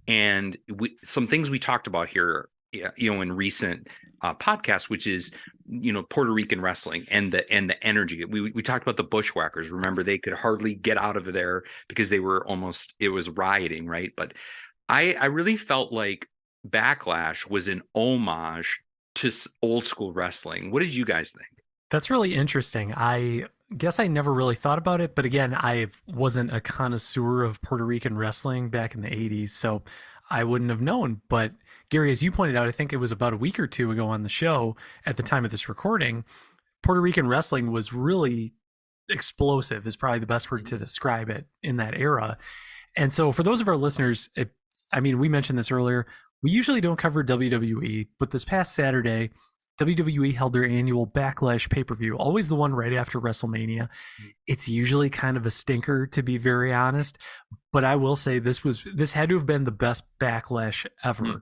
and some things we talked about here, in recent podcasts, which is, Puerto Rican wrestling and the energy. We talked about the Bushwhackers. Remember, they could hardly get out of there because it was rioting, right? But I really felt like Backlash was an homage to old school wrestling. What did you guys think? That's really interesting. I guess I never really thought about it, but again, I wasn't a connoisseur of Puerto Rican wrestling back in the 80s, so I wouldn't have known. But Gary, as you pointed out, I think it was about a week or two ago on the show at the time of this recording, Puerto Rican wrestling was really explosive, is probably the best word to describe it in that era. And so for those of our listeners, we mentioned this earlier, we usually don't cover WWE, but this past Saturday, WWE held their annual Backlash pay-per-view, always the one right after WrestleMania. It's usually kind of a stinker, to be very honest, but I will say this had to have been the best Backlash ever.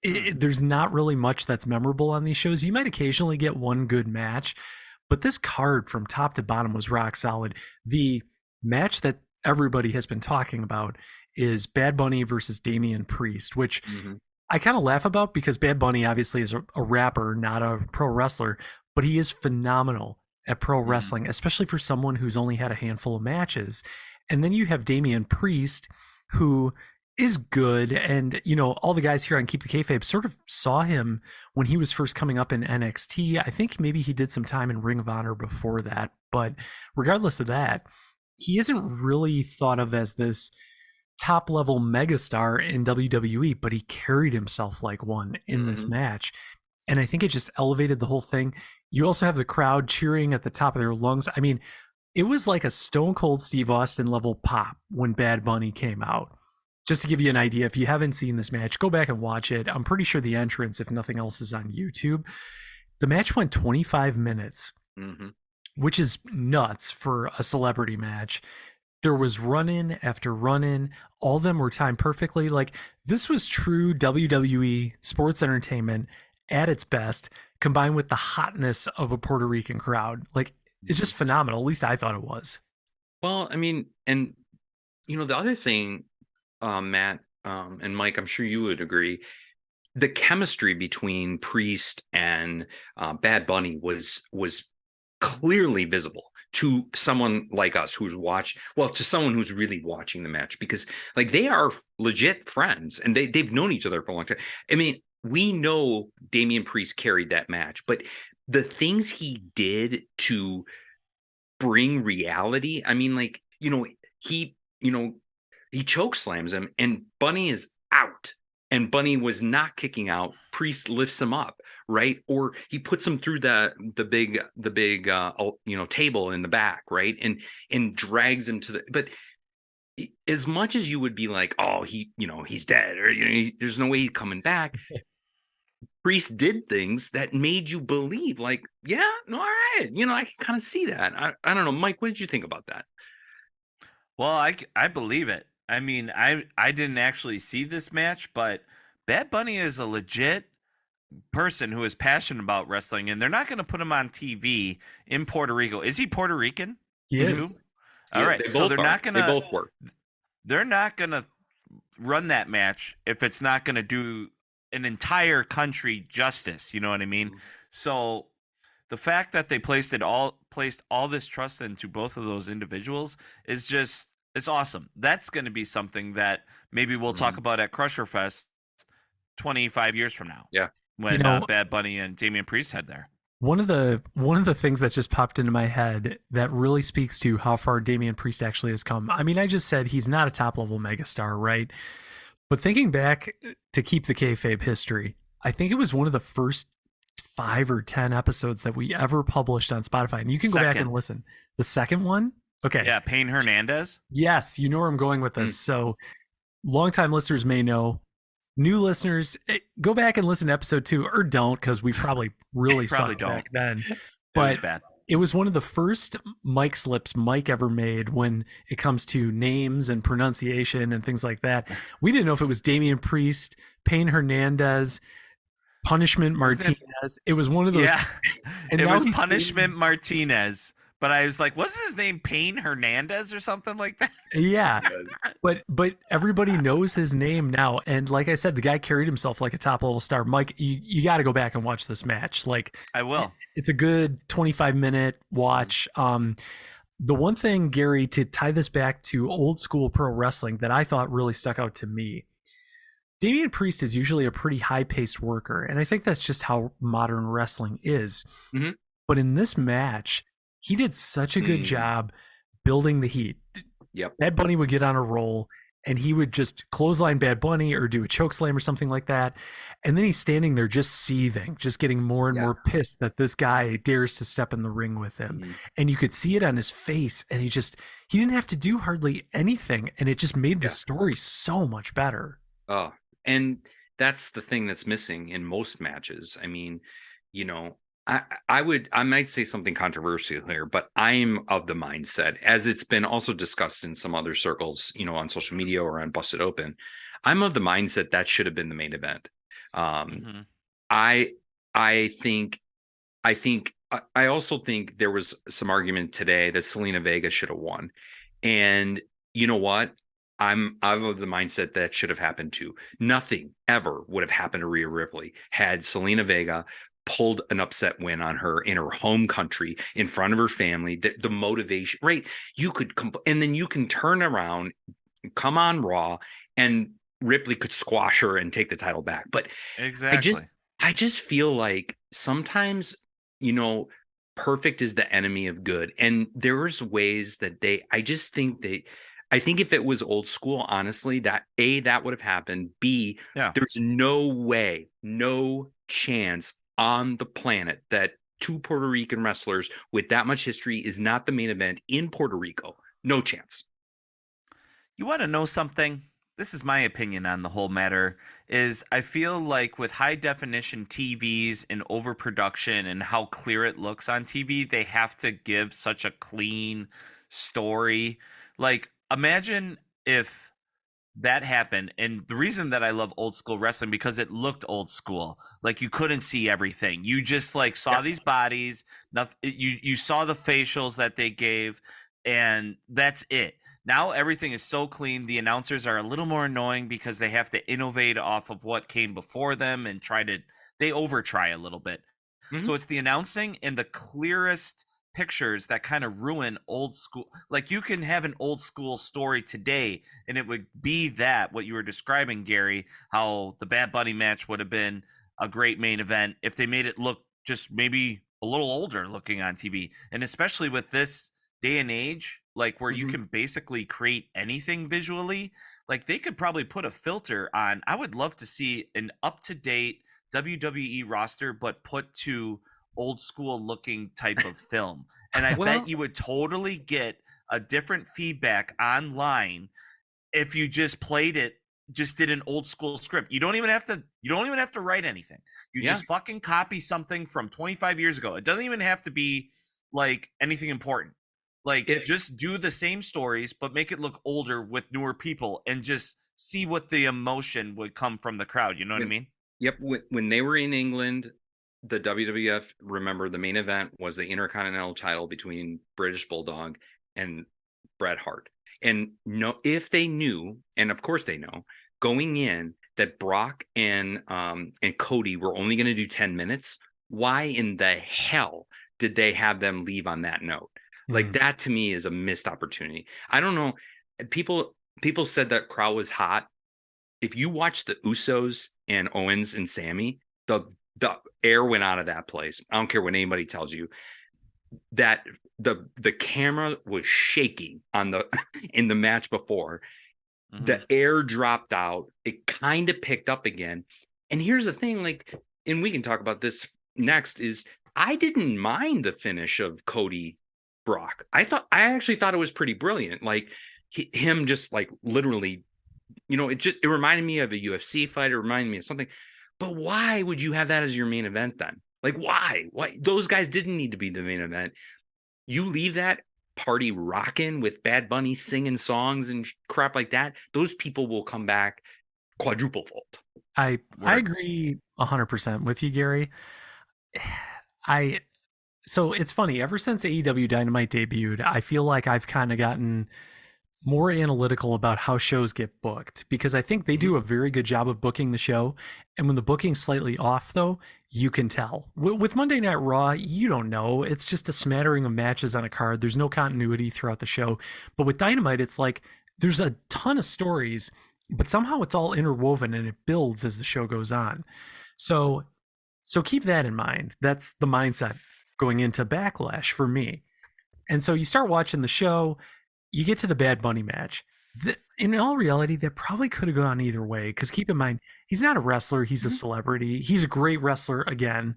There's not really much that's memorable on these shows. You might occasionally get one good match, but this card from top to bottom was rock solid. The match that everybody has been talking about is Bad Bunny versus Damian Priest, which I kind of laugh about because Bad Bunny obviously is a rapper, not a pro wrestler, but he is phenomenal at pro wrestling, especially for someone who's only had a handful of matches. And then you have Damian Priest, who is good. And, all the guys here on Keep the Kayfabe sort of saw him when he was first coming up in NXT. I think maybe he did some time in Ring of Honor before that. But regardless of that, he isn't really thought of as this top level megastar in WWE, but he carried himself like one in this match. And I think it just elevated the whole thing. You also have the crowd cheering at the top of their lungs. I mean, it was like a Stone Cold Steve Austin level pop when Bad Bunny came out. Just to give you an idea, if you haven't seen this match, go back and watch it. I'm pretty sure the entrance, if nothing else, is on YouTube. The match went 25 minutes, which is nuts for a celebrity match. There was run-in after run-in. All of them were timed perfectly. Like, this was true WWE sports entertainment at its best, combined with the hotness of a Puerto Rican crowd. Like, it's just phenomenal. At least I thought it was. Well, I mean, and, the other thing, Matt, and Mike, I'm sure you would agree, the chemistry between Priest and Bad Bunny was clearly visible to someone like us to someone who's really watching the match, because like they are legit friends and they've known each other for a long time. I mean, we know Damian Priest carried that match, but the things he did to bring reality, I mean, like, he choke slams him and Bunny is out, and Bunny was not kicking out. Priest lifts him up, right? Or he puts him through the big table in the back, right? And drags him to the, but as much as you would be like, oh, he's dead, or there's no way he's coming back. Priest did things that made you believe, like, yeah, no, all right, I can kind of see that. I don't know, Mike, what did you think about that? Well, I believe it. I mean, I didn't actually see this match, but Bad Bunny is a legit person who is passionate about wrestling, and they're not going to put him on TV in Puerto Rico. Is he Puerto Rican? He is. All right, so they're not going to. They both work. They're not going to run that match if it's not going to do an entire country justice. You know what I mean? So the fact that they placed all this trust into both of those individuals is just, it's awesome. That's going to be something that maybe we'll talk about at Crusher Fest 25 years from now. Yeah. When Bad Bunny and Damian Priest had there. One of the things that just popped into my head that really speaks to how far Damian Priest actually has come. I mean, I just said he's not a top level megastar, right? But thinking back to Keep the Kayfabe history, I think it was one of the first 5 or 10 episodes that we ever published on Spotify. And you can go back and listen. The second one? Okay. Yeah, Payne Hernandez? Yes, you know where I'm going with this. So longtime listeners may know. New listeners, go back and listen to episode 2, or don't, because we probably really sucked back then. But it was bad. It was one of the first mic slips Mike ever made when it comes to names and pronunciation and things like that. We didn't know if it was Damian Priest, Payne Hernandez, Punishment Martinez. It was one of those. Yeah, and it was Punishment Martinez. But I was like, wasn't his name Payne Hernandez or something like that? Yeah, but everybody knows his name now. And like I said, the guy carried himself like a top level star. Mike, you got to go back and watch this match. Like, I will. It's a good 25-minute watch. The one thing, Gary, to tie this back to old school pro wrestling that I thought really stuck out to me, Damian Priest is usually a pretty high-paced worker, and I think that's just how modern wrestling is. Mm-hmm. But in this match, he did such a good job building the heat. Yep. Bad Bunny would get on a roll, and he would just clothesline Bad Bunny or do a choke slam or something like that. And then he's standing there just seething, just getting more and more pissed that this guy dares to step in the ring with him. And you could see it on his face, and he didn't have to do hardly anything. And it just made the story so much better. Oh, and that's the thing that's missing in most matches. I mean, I might say something controversial here, but I'm of the mindset, as it's been also discussed in some other circles, on social media or on Busted Open, I'm of the mindset that should have been the main event. I also think there was some argument today that Selena Vega should have won. And you know what? I'm of the mindset that should have happened too. Nothing ever would have happened to Rhea Ripley had Selena Vega pulled an upset win on her in her home country in front of her family. The motivation, right? And then you can turn around, come on Raw, and Ripley could squash her and take the title back. But exactly, I just feel like sometimes, perfect is the enemy of good. And there's ways that I think if it was old school, honestly, that would have happened. B, there's no way, no chance on the planet that 2 Puerto Rican wrestlers with that much history is not the main event in Puerto Rico. No chance. You want to know something? This is my opinion on the whole matter, is I feel like with high definition TVs and overproduction and how clear it looks on TV, they have to give such a clean story. Like, imagine if that happened. And the reason that I love old school wrestling, because it looked old school. Like, you couldn't see everything. You just saw these bodies. Nothing. You saw the facials that they gave, and that's it. Now everything is so clean. The announcers are a little more annoying because they have to innovate off of what came before them and they over try a little bit. Mhm. So it's the announcing and the clearest pictures that kind of ruin old school. Like you can have an old school story today and it would be that what you were describing, Gary, how the Bad Bunny match would have been a great main event if they made it look just maybe a little older looking on TV. And especially with this day and age, like where you can basically create anything visually, like they could probably put a filter on. I would love to see an up-to-date WWE roster, but put to old school looking type of film. And I Well- bet you would totally get a different feedback online if you just played it, just did an old school script. You don't even have to write anything. You Yeah. just fucking copy something from 25 years ago. It doesn't even have to be like anything important. Like just do the same stories but make it look older with newer people and just see what the emotion would come from the crowd. You know what I mean? Yep. When they were in England, the WWF, remember, the main event was the Intercontinental title between British Bulldog and Bret Hart. And if they knew, and of course they know, going in that Brock and Cody were only going to do 10 minutes, why in the hell did they have them leave on that note? Like that to me is a missed opportunity. I don't know. People said that crowd was hot. If you watch the Usos and Owens and Sammy, the air went out of that place. I don't care what anybody tells you. That the camera was shaking in the match before. The air dropped out. It kind of picked up again. And here's the thing, like, and we can talk about this next, is I didn't mind the finish of Cody Brock. I actually thought it was pretty brilliant. Like him just like literally, it reminded me of a UFC fight. It reminded me of something. But why would you have that as your main event then? Like why? Those guys didn't need to be the main event. You leave that party rocking with Bad Bunny singing songs and crap like that. Those people will come back quadruple fold. I agree 100% with you, Gary. So it's funny, ever since AEW Dynamite debuted, I feel like I've kind of gotten more analytical about how shows get booked because I think they do a very good job of booking the show. And when the booking's slightly off, though, you can tell. With Monday Night Raw, you don't know. It's just a smattering of matches on a card. There's no continuity throughout the show. But with Dynamite, it's like there's a ton of stories, but somehow it's all interwoven and it builds as the show goes on. So keep that in mind. That's the mindset going into Backlash for me. And so you start watching the show, you get to the Bad Bunny match. In all reality, that probably could have gone either way because keep in mind, he's not a wrestler. He's a celebrity. He's a great wrestler again.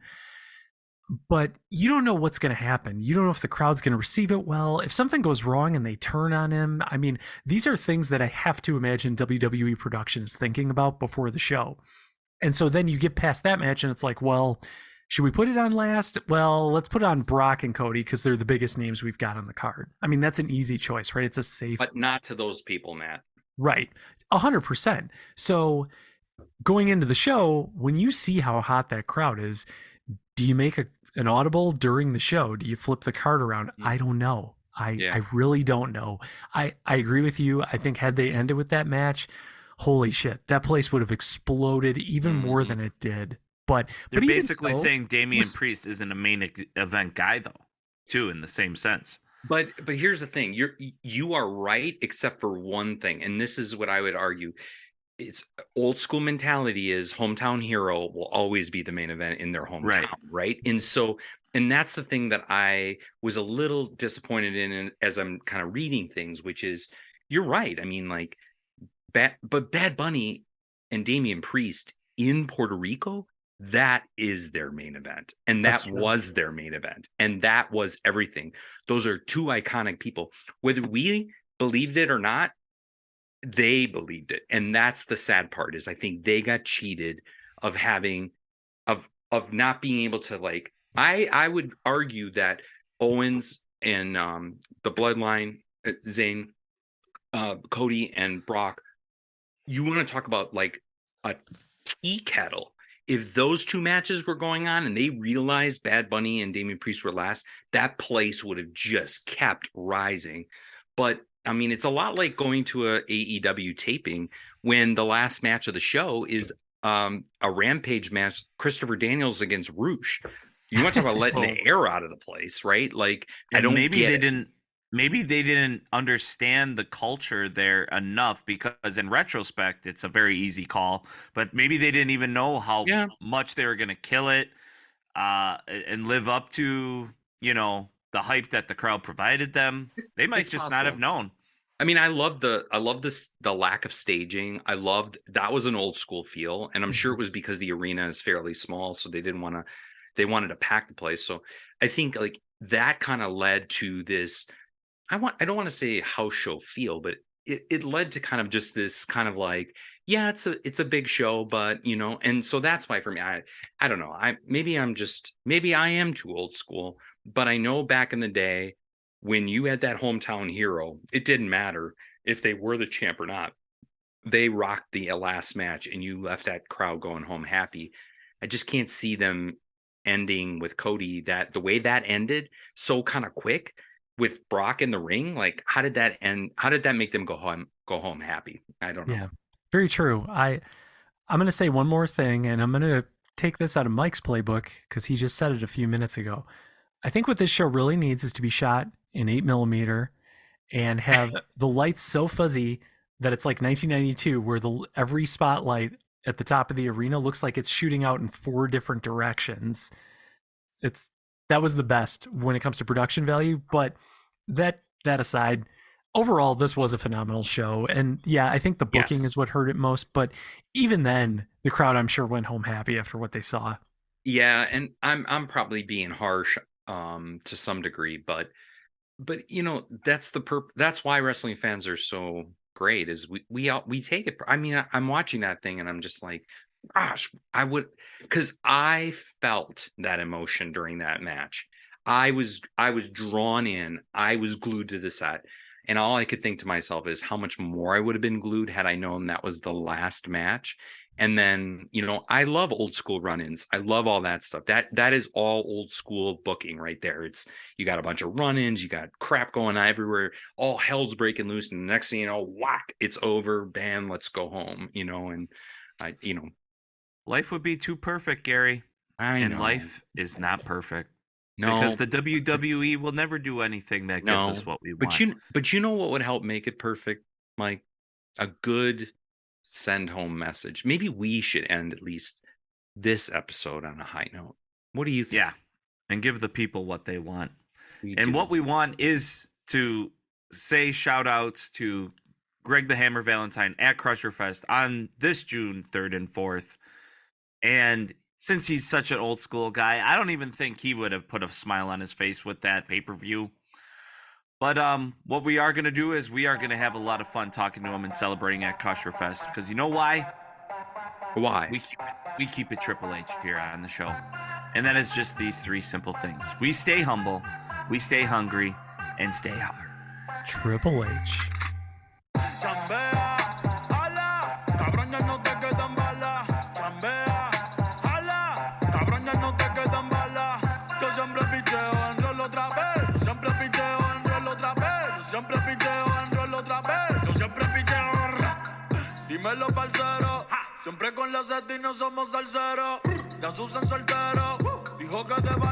But you don't know what's going to happen. You don't know if the crowd's going to receive it well. If something goes wrong and they turn on him, I mean, these are things that I have to imagine WWE production is thinking about before the show. And so then you get past that match and it's like, well, should we put it on last? Well, let's put it on Brock and Cody because they're the biggest names we've got on the card. I mean, that's an easy choice, right? It's a safe. But not to those people, Matt. Right. 100%. So going into the show, when you see how hot that crowd is, do you make an audible during the show? Do you flip the card around? I don't know. I really don't know. I agree with you. I think had they ended with that match, holy shit, that place would have exploded even more than it did. But they're even basically so, saying Damian Priest isn't a main event guy, though, too, in the same sense. But here's the thing: you are right, except for one thing, and this is what I would argue. It's old school mentality is hometown hero will always be the main event in their hometown, right? And that's the thing that I was a little disappointed in as I'm kind of reading things, which is you're right. I mean, like, but Bad Bunny and Damian Priest in Puerto Rico. That is their main event. And that was their main event. And that was everything. Those are two iconic people. Whether we believed it or not, they believed it. And that's the sad part is I think they got cheated of having of not being able to like I would argue that Owens and the Bloodline, Zayn, Cody and Brock, you want to talk about like a tea kettle. If those two matches were going on and they realized Bad Bunny and Damian Priest were last, that place would have just kept rising. But I mean, it's a lot like going to a AEW taping when the last match of the show is a Rampage match, Christopher Daniels against Roosh. You want to talk about letting the air out of the place, right? Like, I don't maybe get they it. didn't. Maybe they didn't understand the culture there enough, because in retrospect, it's a very easy call. But maybe they didn't even know how much they were going to kill it and live up to, the hype that the crowd provided them. They might just not have known. I mean, I love the lack of staging. I loved that was an old school feel, and I'm sure it was because the arena is fairly small, so they wanted to pack the place. So I think like that kind of led to this. I don't want to say house show feel, but it led to kind of just this kind of like, yeah, it's a big show, but and so that's why for me, I don't know. Maybe I am too old school, but I know back in the day when you had that hometown hero, it didn't matter if they were the champ or not. They rocked the last match and you left that crowd going home happy. I just can't see them ending with Cody the way that ended so kind of quick. With Brock in the ring, like how did that end? How did that make them go home happy? I don't know. Yeah, very true. I'm going to say one more thing, and I'm going to take this out of Mike's playbook because he just said it a few minutes ago. I think what this show really needs is to be shot in 8mm and have the lights so fuzzy that it's like 1992, where every spotlight at the top of the arena looks like it's shooting out in 4 different directions. That was the best when it comes to production value, but that aside, overall, this was a phenomenal show. And yeah, I think the booking is what hurt it most, but even then, the crowd, I'm sure, went home happy after what they saw. Yeah, and I'm probably being harsh to some degree, but that's why wrestling fans are so great is we take it. I mean, I'm watching that thing and I'm just like, gosh, because I felt that emotion during that match. I was drawn in. I was glued to the set, and all I could think to myself is how much more I would have been glued had I known that was the last match. And then, I love old school run-ins. I love all that stuff. That is all old school booking right there. It's you got a bunch of run-ins, you got crap going on everywhere, all hell's breaking loose, and the next thing you know, whack, it's over, bam, let's go home. And Life would be too perfect, Gary. And life is not perfect. No. Because the WWE will never do anything that gives us what we want. But you know what would help make it perfect, Mike? A good send home message. Maybe we should end at least this episode on a high note. What do you think? Yeah. And give the people what they want. What we want is to say shout outs to Greg the Hammer Valentine at Crusher Fest on this June 3rd and 4th. And since he's such an old school guy, I don't even think he would have put a smile on his face with that pay-per-view. But what we are going to do is we are going to have a lot of fun talking to him and celebrating at Crusher Fest. Because you know why? Why? We keep it Triple H here on the show. And that is just these 3 simple things. We stay humble, we stay hungry, and stay hard. Triple H. Dímelo, parcero. Siempre con la seta y no somos salseros. Ya Susan soltero. Dijo que te va